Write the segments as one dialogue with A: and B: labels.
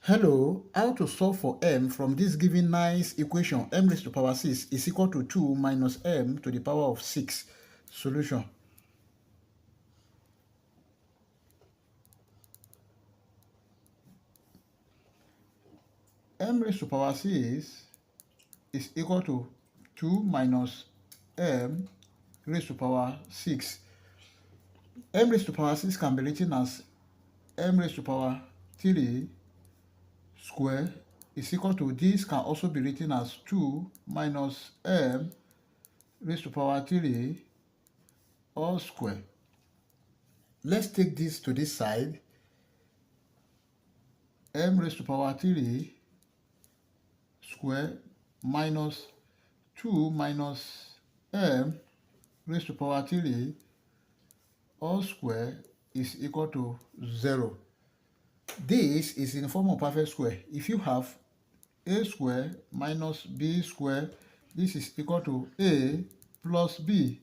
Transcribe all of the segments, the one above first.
A: Hello, how to solve for m from this given nice equation m raised to power 6 is equal to 2 minus m to the power of 6. Solution. M raised to power 6 is equal to 2 minus m raised to power 6. M raised to power 6 can be written as m raised to power 3 square is equal to, this can also be written as 2 minus m raised to power 3 all square. Let's take this to this side. M raised to power 3 square minus 2 minus m raised to power 3 all square is equal to 0. This is in the form of perfect square. If you have a square minus b square, this is equal to a plus b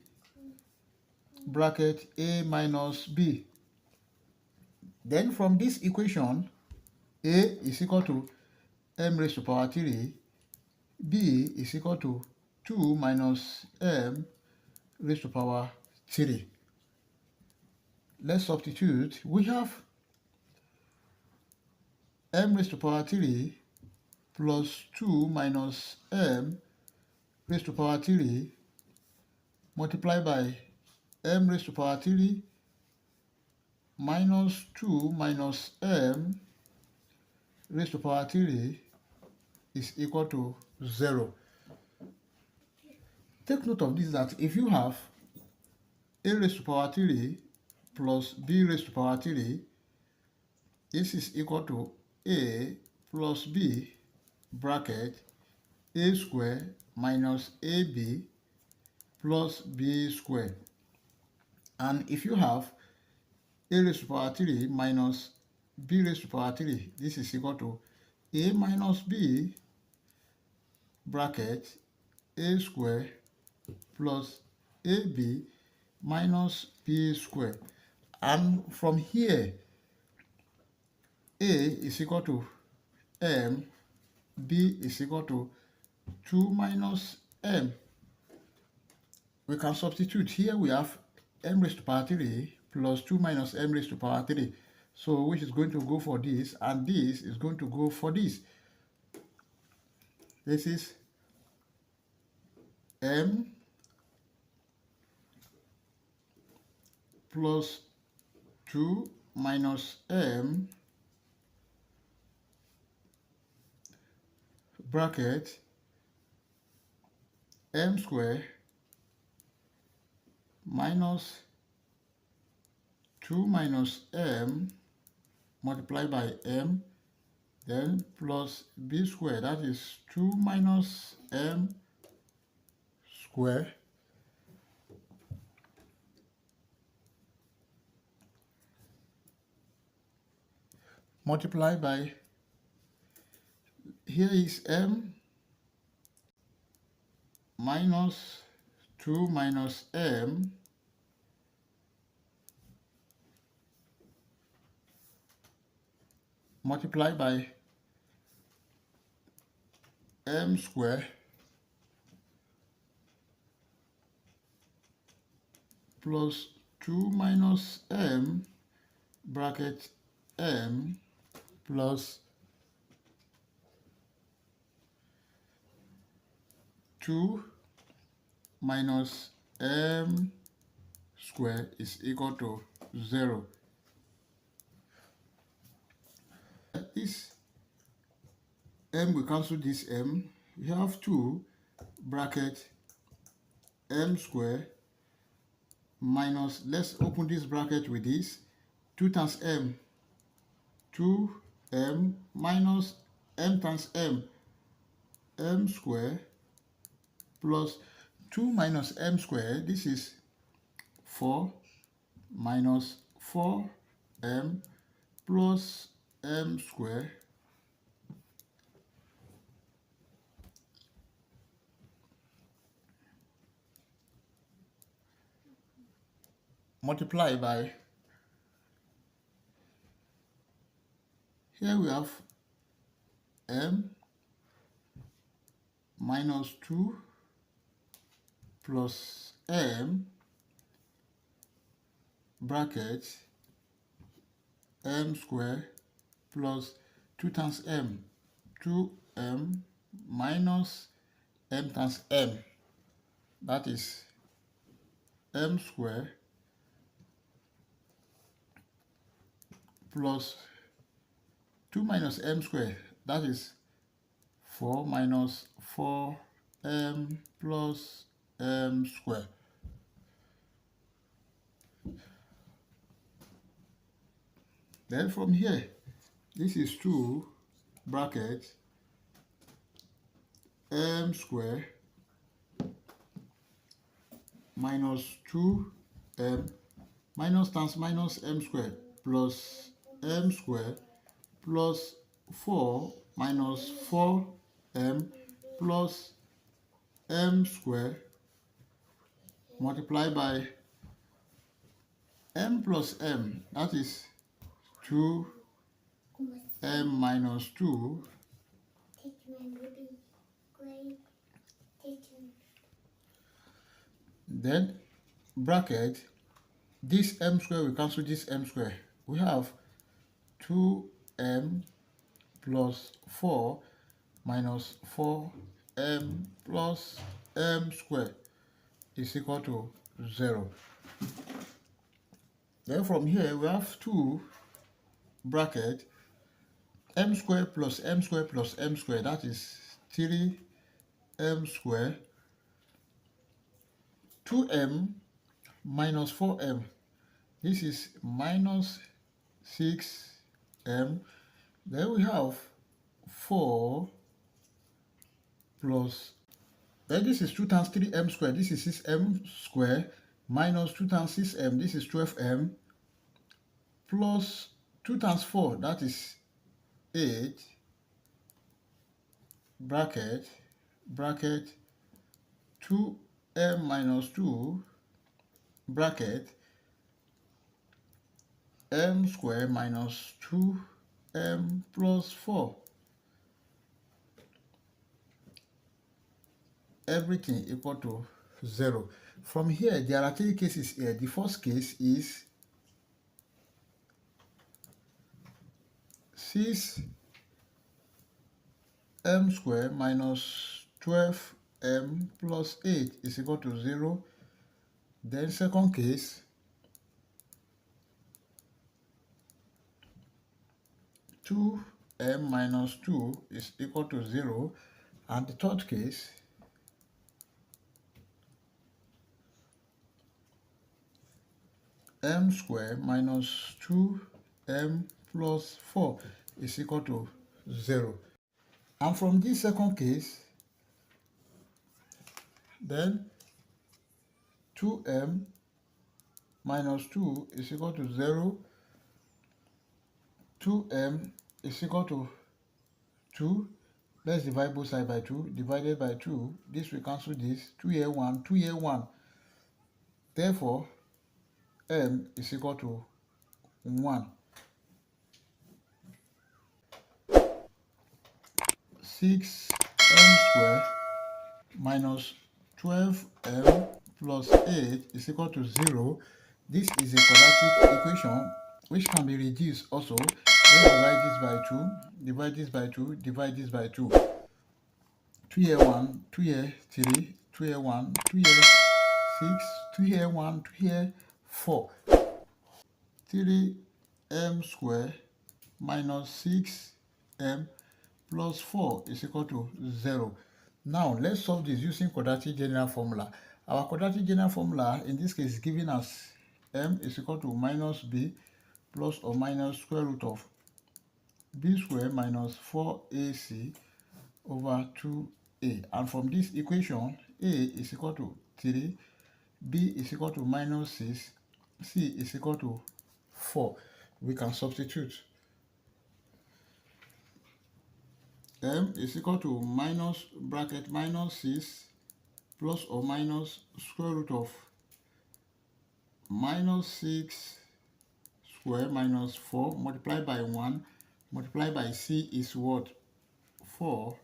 A: bracket a minus b. Then from this equation, a is equal to m raised to power 3, b is equal to 2 minus m raised to power 3. Let's substitute. We have m raised to power 3 plus 2 minus m raised to power 3 multiplied by m raised to power 3 minus 2 minus m raised to power 3 is equal to 0. Take note of this, that if you have a raised to power 3 plus b raised to power 3, this is equal to a plus b bracket a square minus ab plus b square. And if you have a raised to power 3 minus b raised to power 3, this is equal to a minus b bracket a square plus ab minus b square. And from here, a is equal to m, b is equal to 2 minus m. We can substitute. Here we have m raised to power 3 plus 2 minus m raised to power 3. So which is going to go for this, and this is going to go for this. This is m plus 2 minus m bracket m square minus 2 minus m multiplied by m, then plus b square, that is 2 minus m square multiplied by, here is m minus 2 minus m multiplied by m square plus 2 minus m bracket m plus 2 minus m square is equal to 0. This m will cancel this m. We have 2 bracket m square minus, let's open this bracket with this, 2 times m, 2m minus m times m square plus 2 minus m square, this is 4 minus 4m plus m square multiplied by, here we have m minus 2 plus m bracket m square plus 2 times m, 2m minus m times m, that is m square plus 2 minus m square, that is 4 minus 4m plus m square. Then from here, this is 2 bracket m square minus 2m minus times minus m square plus m square plus 4 minus 4m plus m square multiplied by m plus m, that is 2m minus 2 then bracket this m square will cancel this m square. We have 2m plus 4 minus 4m plus m square is equal to 0. Then from here we have 2 bracket m square plus m square plus m square, that is 3m square, 2m minus 4m, this is minus 6m. Then we have 4 plus, then this is 2 times 3m square, this is 6m square, minus 2 times 6m, this is 12m, plus 2 times 4, that is 8, bracket 2m minus 2 bracket m square minus 2m plus 4. Everything equal to 0. From here, there are 3 cases here. The first case is 6m square minus 12m plus 8 is equal to 0. Then second case, 2m minus 2 is equal to 0. And the third case, m square minus 2m plus 4 is equal to 0. And from this second case, then 2m minus 2 is equal to 0. 2m is equal to 2. Let's divide both sides by 2. Divided by 2, this will cancel this. 2 here 1, 2 here 1. Therefore, m is equal to 1. 6m square minus 12m plus 8 is equal to 0. This is a quadratic equation which can be reduced also. Let's divide this by 2, divide this by 2, divide this by 2. 2 here 1, 2 here 3, 2 here 1, 2 here 6, 2 here 1, 2 here 4. 3m square minus 6m plus 4 is equal to 0. Now let's solve this using quadratic general formula. Our quadratic general formula in this case is giving us m is equal to minus b plus or minus square root of b square minus 4ac over 2a. And from this equation, a is equal to 3, b is equal to minus 6, c is equal to 4. We can substitute. M is equal to minus bracket minus 6 plus or minus square root of minus 6 square minus 4 multiplied by 1 multiplied by c is what? 4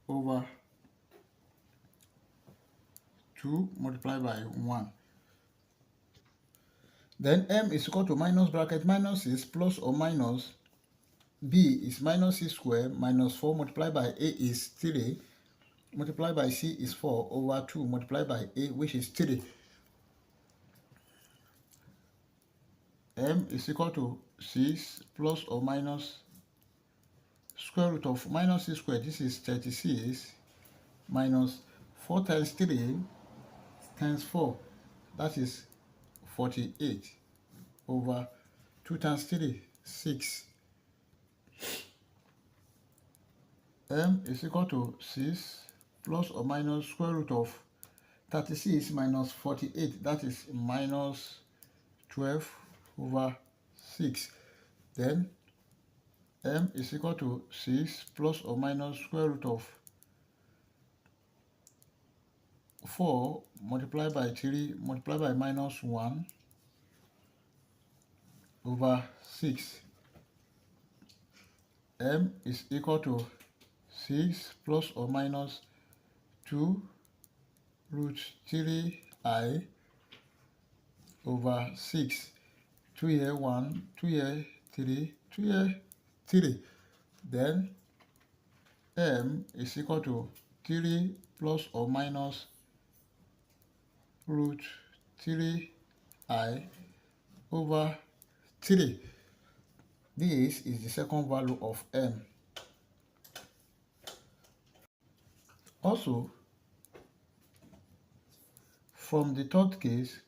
A: over 2 multiplied by 1. Then m is equal to minus bracket minus 6 plus or minus b is minus 6 squared minus 4 multiplied by a is 3 multiplied by c is 4 over 2 multiplied by a, which is 3. M is equal to 6 plus or minus square root of minus 6 squared. This is 36 minus 4 times 3 times 4. That is 48 over 2 times 3, 6. M is equal to 6 plus or minus square root of 36 minus 48. That is minus 12 over 6. Then m is equal to 6 plus or minus square root of 4 multiplied by 3 multiplied by minus 1 over 6. M is equal to 6 plus or minus 2 root 3i over 6. 2 here 1, 2 here 3, 2 here 3. Then m is equal to 3 plus or minus root 3i over 3. This is the second value of m. Also, from the third case,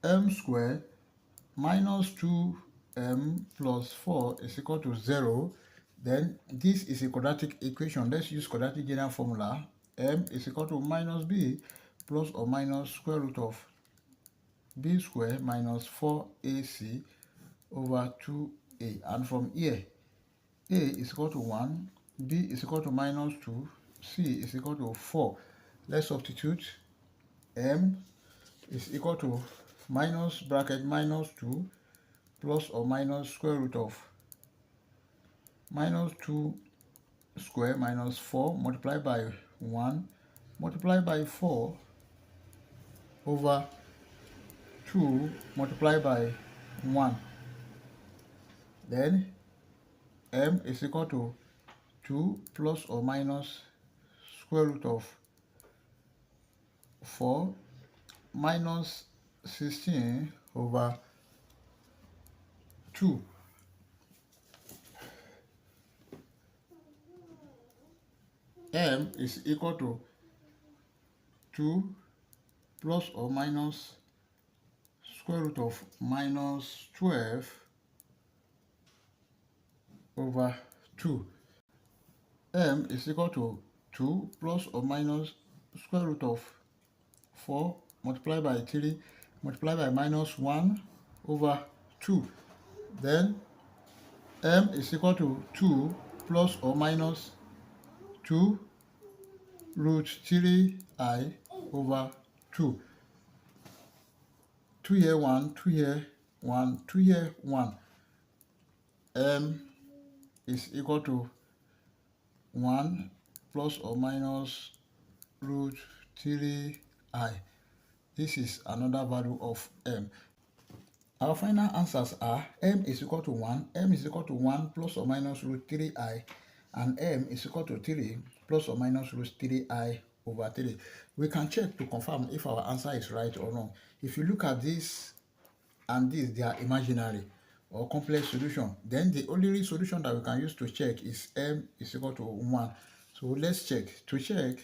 A: m squared minus 2m plus 4 is equal to 0. Then this is a quadratic equation. Let's use quadratic general formula. M is equal to minus b plus or minus square root of b squared minus 4ac over 2a. And from here, a is equal to 1, b is equal to minus 2, c is equal to 4. Let's substitute. M is equal to minus bracket minus 2 plus or minus square root of minus 2 square minus 4 multiplied by 1 multiplied by 4 over 2 multiplied by 1. Then m is equal to 2 plus or minus square root of 4 minus 16 over 2. M is equal to 2 plus or minus square root of minus 12 over 2. M is equal to 2 plus or minus square root of 4 multiplied by 3 multiplied by minus 1 over 2. Then m is equal to 2 plus or minus 2 root 3i over 2. 2 here 1, 2 here 1, 2 here 1. M is equal to 1 plus or minus root 3i. This is another value of m. Our final answers are m is equal to 1, m is equal to 1 plus or minus root 3i, and m is equal to 3 plus or minus root 3i over 3. We can check to confirm if our answer is right or wrong. If you look at this and this, they are imaginary or complex solution. Then the only solution that we can use to check is m is equal to 1. So let's check. To check,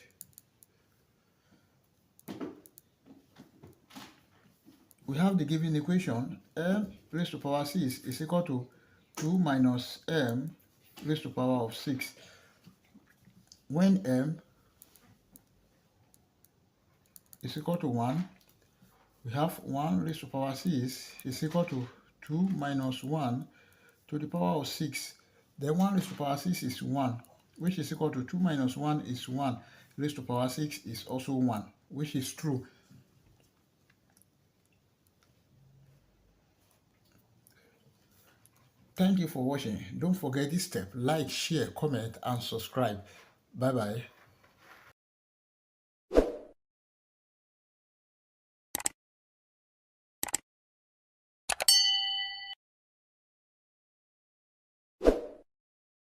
A: we have the given equation. M raised to power 6 is equal to 2 minus m raised to power of 6. When m is equal to 1, we have 1 raised to power 6 is equal to 2 minus 1 to the power of 6. Then 1 raised to power 6 is 1, which is equal to 2 minus 1 is 1. raised to power 6 is also 1, which is true. Thank you for watching. Don't forget this step. Like, share, comment, and subscribe. Bye-bye.